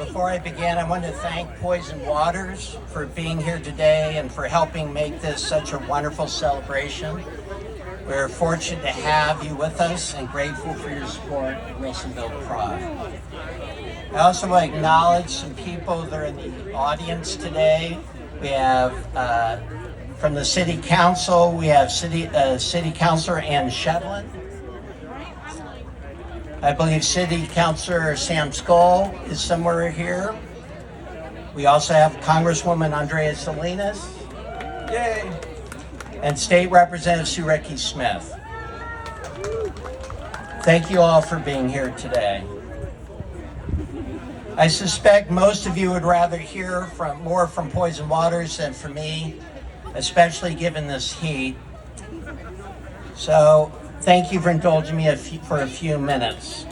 Before I begin, I want to thank Poison Waters for being here today and for helping make this such a wonderful celebration. We're fortunate to have you with us and grateful for your support of Wilsonville Pride. I also want to acknowledge some people that are in the audience today. We have from the City Council, we have City Councilor Ann Shevlin. I believe City Councilor Sam Skoll is somewhere here. We also have Congresswoman Andrea Salinas. Yay! And State Representative Sureki Smith. Thank you all for being here today. I suspect most of you would rather hear more from Poison Waters than from me, especially given this heat. So thank you for indulging me for a few minutes.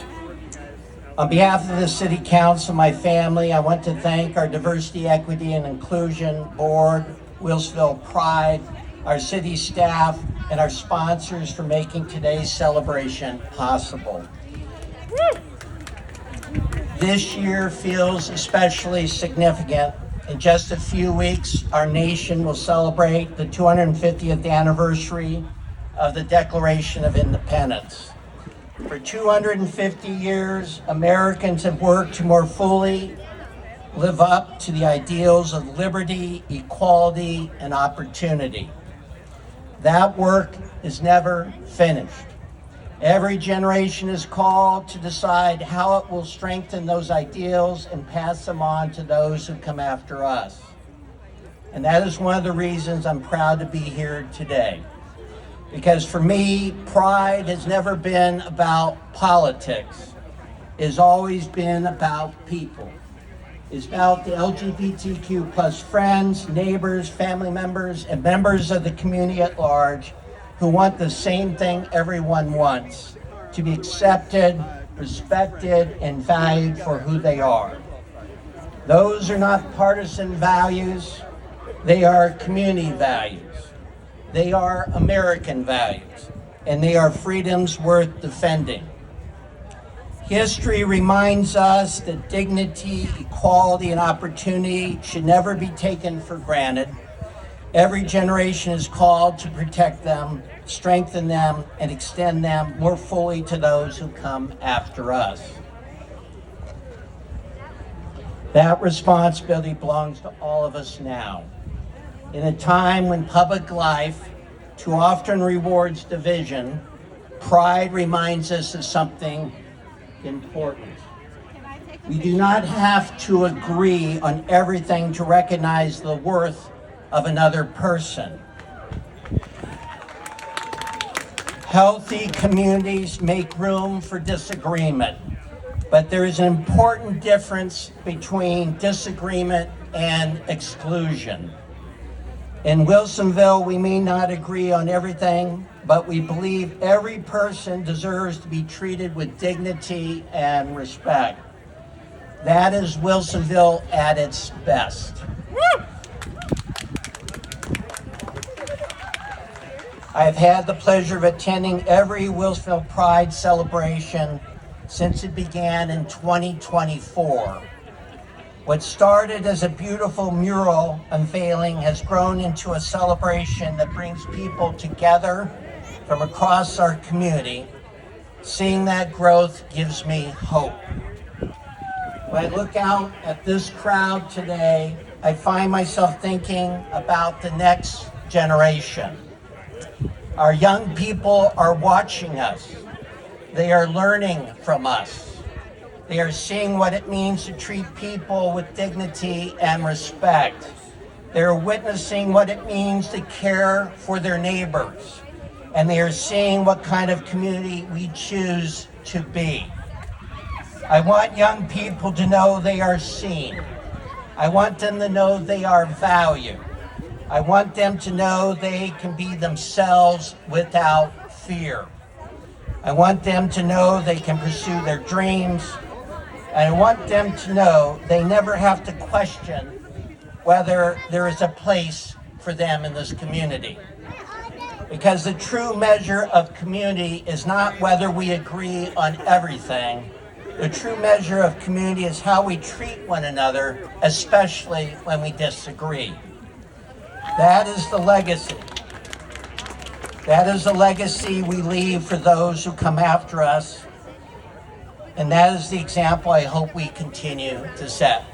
On behalf of the City Council, my family, I want to thank our Diversity, Equity, and Inclusion Board, Wilsonville Pride, our city staff, and our sponsors for making today's celebration possible. This year feels especially significant. In just a few weeks, our nation will celebrate the 250th anniversary of the Declaration of Independence. For 250 years, Americans have worked to more fully live up to the ideals of liberty, equality, and opportunity. That work is never finished. Every generation is called to decide how it will strengthen those ideals and pass them on to those who come after us. And that is one of the reasons I'm proud to be here today. Because for me, pride has never been about politics. It has always been about people. It's about the LGBTQ plus friends, neighbors, family members, and members of the community at large who want the same thing everyone wants, to be accepted, respected, and valued for who they are. Those are not partisan values, they are community values. They are American values, and they are freedoms worth defending. History reminds us that dignity, equality, and opportunity should never be taken for granted. Every generation is called to protect them, strengthen them, and extend them more fully to those who come after us. That responsibility belongs to all of us now. In a time when public life too often rewards division, pride reminds us of something important. We do not have to agree on everything to recognize the worth of another person. Healthy communities make room for disagreement, but there is an important difference between disagreement and exclusion. In Wilsonville, we may not agree on everything, but we believe every person deserves to be treated with dignity and respect. That is Wilsonville at its best. I have had the pleasure of attending every Wilsonville Pride celebration since it began in 2024. What started as a beautiful mural unveiling has grown into a celebration that brings people together from across our community. Seeing that growth gives me hope. When I look out at this crowd today, I find myself thinking about the next generation. Our young people are watching us. They are learning from us. They are seeing what it means to treat people with dignity and respect. They are witnessing what it means to care for their neighbors. And they are seeing what kind of community we choose to be. I want young people to know they are seen. I want them to know they are valued. I want them to know they can be themselves without fear. I want them to know they can pursue their dreams. And I want them to know they never have to question whether there is a place for them in this community. Because the true measure of community is not whether we agree on everything, The true measure of community is how we treat one another, especially when we disagree. That is the legacy. That is the legacy we leave for those who come after us. And that is the example I hope we continue to set.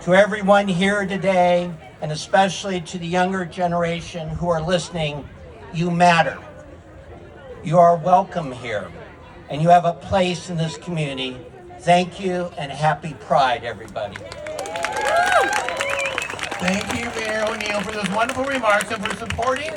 To everyone here today, and especially to the younger generation who are listening, you matter. You are welcome here, and you have a place in this community. Thank you, and happy Pride, everybody. Thank you, Mayor O'Neill, for those wonderful remarks and for supporting